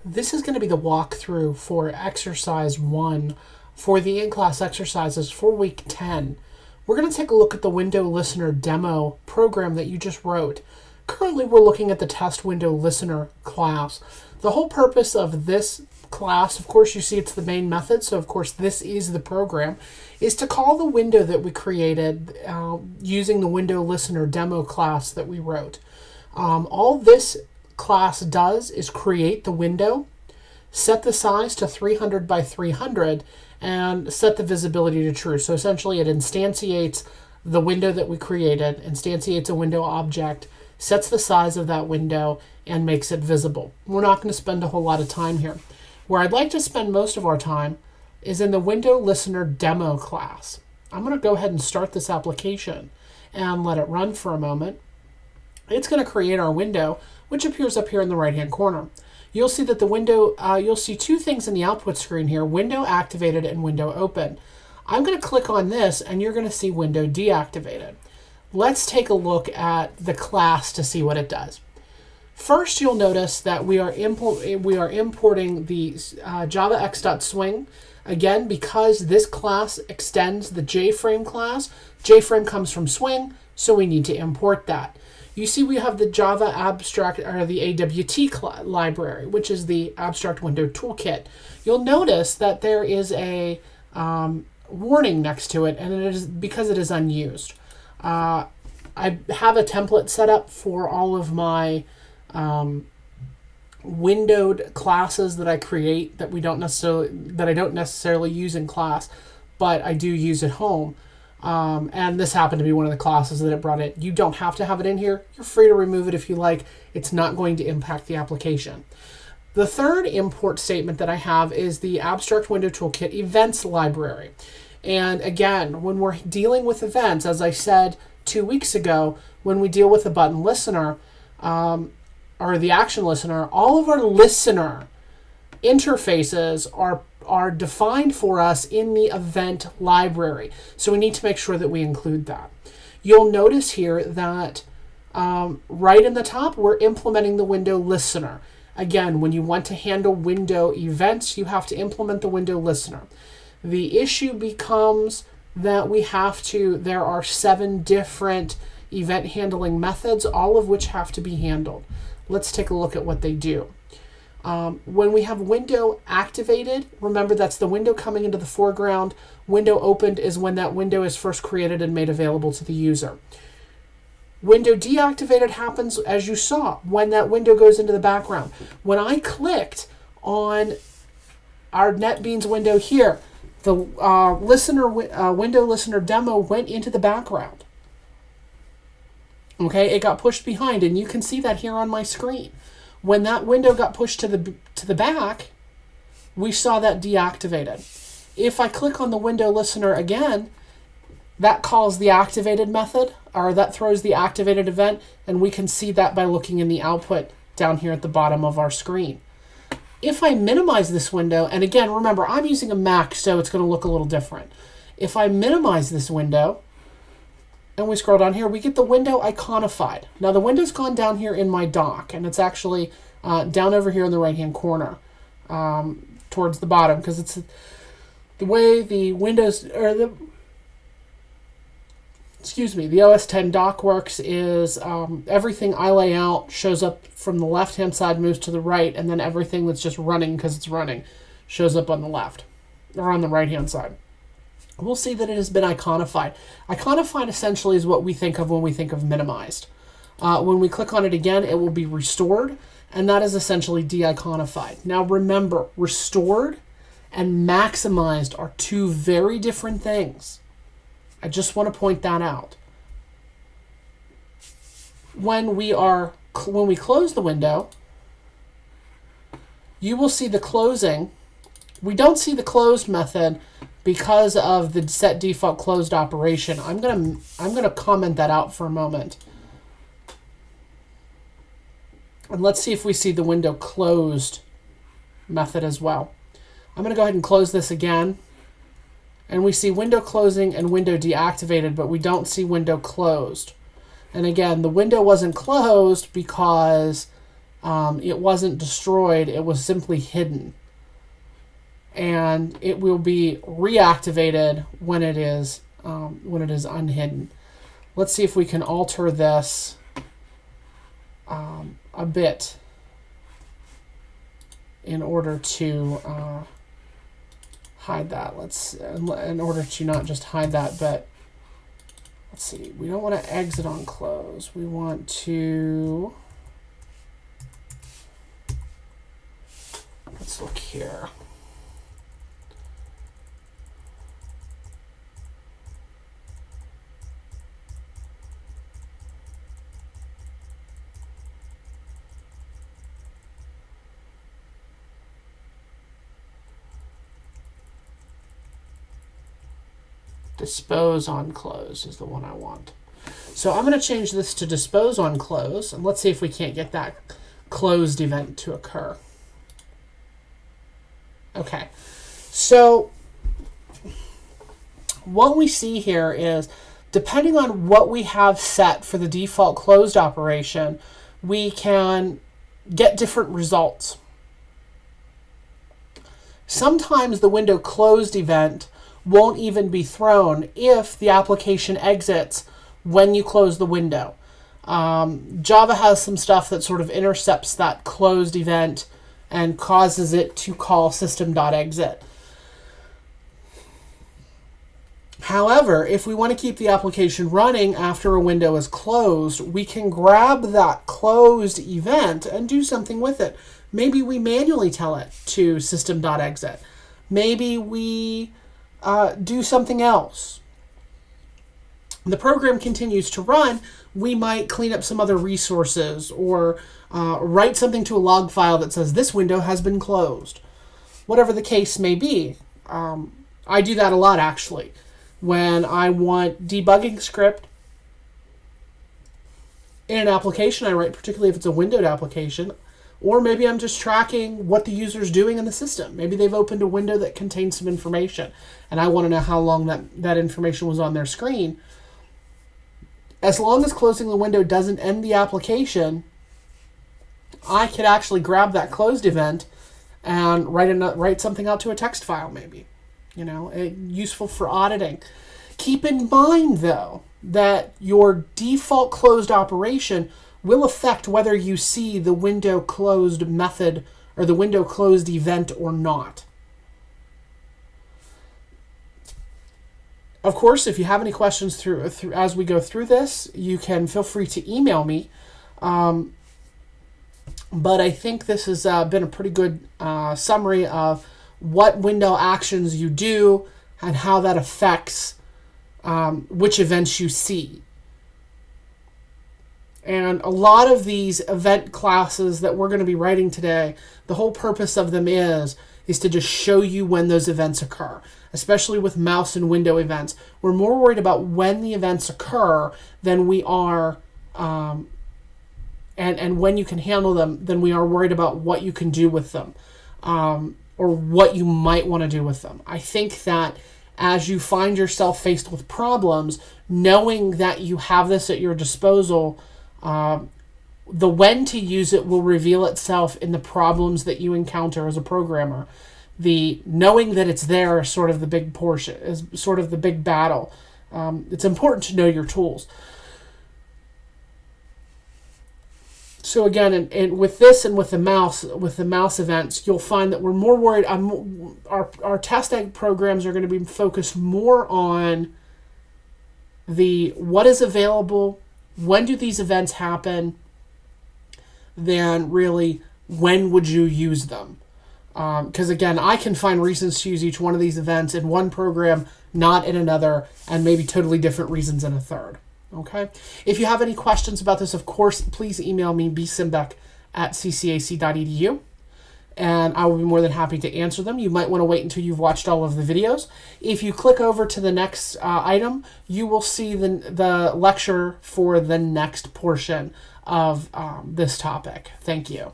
This is going to be the walkthrough for exercise 1 for the in-class exercises for week 10. We're going to take a look at the window listener demo program that you just wrote. Currently, we're looking at the test window listener class. The whole purpose of this class, of course, you see it's the main method, so of course this is the program, is to call the window that we created using the window listener demo class that we wrote. All this class does is create the window, set the size to 300 by 300, and set the visibility to true. So essentially it instantiates the window that we created, instantiates a window object, sets the size of that window, and makes it visible. We're not going to spend a whole lot of time here. Where I'd like to spend most of our time is in the window listener demo class. I'm going to go ahead and start this application and let it run for a moment. It's going to create our window, which appears up here in the right hand corner. You'll see that the window, you'll see two things in the output screen here, window activated and window open. I'm going to click on this and you're going to see window deactivated. Let's take a look at the class to see what it does. First, you'll notice that we are importing the Java X.Swing. Again, because this class extends the JFrame class, JFrame comes from Swing, so we need to import that. You see we have the Java Abstract, or the AWT library, which is the Abstract Window Toolkit. You'll notice that there is a warning next to it, and it is because it is unused. I have a template set up for all of my windowed classes that I create that I don't necessarily use in class, but I do use at home. And this happened to be one of the classes that it brought in. You don't have to have it in here. You're free to remove it if you like. It's not going to impact the application. The third import statement that I have is the Abstract Window Toolkit Events Library. And again, when we're dealing with events, as I said 2 weeks ago, when we deal with the button listener, or the action listener, all of our listener interfaces are defined for us in the event library. So we need to make sure that we include that. You'll notice here that right in the top, we're implementing the window listener. Again, when you want to handle window events, you have to implement the window listener. The issue becomes that there are 7 different event handling methods, all of which have to be handled. Let's take a look at what they do. When we have window activated, remember that's the window coming into the foreground. Window opened is when that window is first created and made available to the user. Window deactivated happens, as you saw, when that window goes into the background. When I clicked on our NetBeans window here, the window listener demo went into the background. Okay, it got pushed behind, and you can see that here on my screen. When that window got pushed to the back, we saw that deactivated. If I click on the window listener again, that calls the activated method, or that throws the activated event, and we can see that by looking in the output down here at the bottom of our screen. If I minimize this window, and again, remember, I'm using a Mac, so it's going to look a little different. If I minimize this window, and we scroll down here, we get the window iconified. Now the window's gone down here in my dock, and it's actually down over here in the right-hand corner towards the bottom, because it's the way the Windows, or the OS X dock works is everything I lay out shows up from the left-hand side, moves to the right, and then everything that's just running because it's running shows up on the left, or on the right-hand side. We'll see that it has been iconified. Iconified essentially is what we think of when we think of minimized. When we click on it again, it will be restored, and that is essentially de-iconified. Now remember, restored and maximized are two very different things. I just want to point that out. When we close the window, you will see the closing. We don't see the closed method because of the set default closed operation. I'm gonna comment that out for a moment. And let's see if we see the window closed method as well. I'm gonna go ahead and close this again. And we see window closing and window deactivated, but we don't see window closed. And again, the window wasn't closed because It wasn't destroyed, it was simply hidden. And it will be reactivated when it is unhidden. Let's see if we can alter this a bit in order to hide that. In order to not just hide that, but let's see. We don't want to exit on close. We want to. Let's look here. Dispose on close is the one I want. So I'm going to change this to dispose on close, and let's see if we can't get that closed event to occur. Okay, so what we see here is, depending on what we have set for the default closed operation, we can get different results. Sometimes the window closed event won't even be thrown if the application exits when you close the window. Java has some stuff that sort of intercepts that closed event and causes it to call system.exit. However, if we want to keep the application running after a window is closed, we can grab that closed event and do something with it. Maybe we manually tell it to system.exit. Maybe we do something else. The program continues to run. We might clean up some other resources or write something to a log file that says this window has been closed. Whatever the case may be. I do that a lot, actually. When I want debugging script in an application I write, particularly if it's a windowed application, or maybe I'm just tracking what the user's doing in the system. Maybe they've opened a window that contains some information, and I want to know how long that information was on their screen. As long as closing the window doesn't end the application, I could actually grab that closed event and write something out to a text file, maybe. Useful for auditing. Keep in mind, though, that your default closed operation will affect whether you see the window closed method or the window closed event or not. Of course, if you have any questions through as we go through this, you can feel free to email me. But I think this has been a pretty good summary of what window actions you do and how that affects which events you see. And a lot of these event classes that we're going to be writing today, the whole purpose of them is to just show you when those events occur, especially with mouse and window events. We're more worried about when the events occur than we are, and when you can handle them, than we are worried about what you can do with them, or what you might want to do with them. I think that as you find yourself faced with problems, knowing that you have this at your disposal, the when to use it will reveal itself in the problems that you encounter as a programmer. The knowing that it's there is sort of the big portion, is sort of the big battle. It's important to know your tools. So again, and with this and with the mouse events, you'll find that we're more worried. Our test programs are going to be focused more on the what is available, when do these events happen, than really when would you use them. Because again, I can find reasons to use each one of these events in one program, not in another, and maybe totally different reasons in a third. Okay. If you have any questions about this, of course, please email me, bsimbeck@ccac.edu, and I will be more than happy to answer them. You might want to wait until you've watched all of the videos. If you click over to the next item, you will see the lecture for the next portion of this topic. Thank you.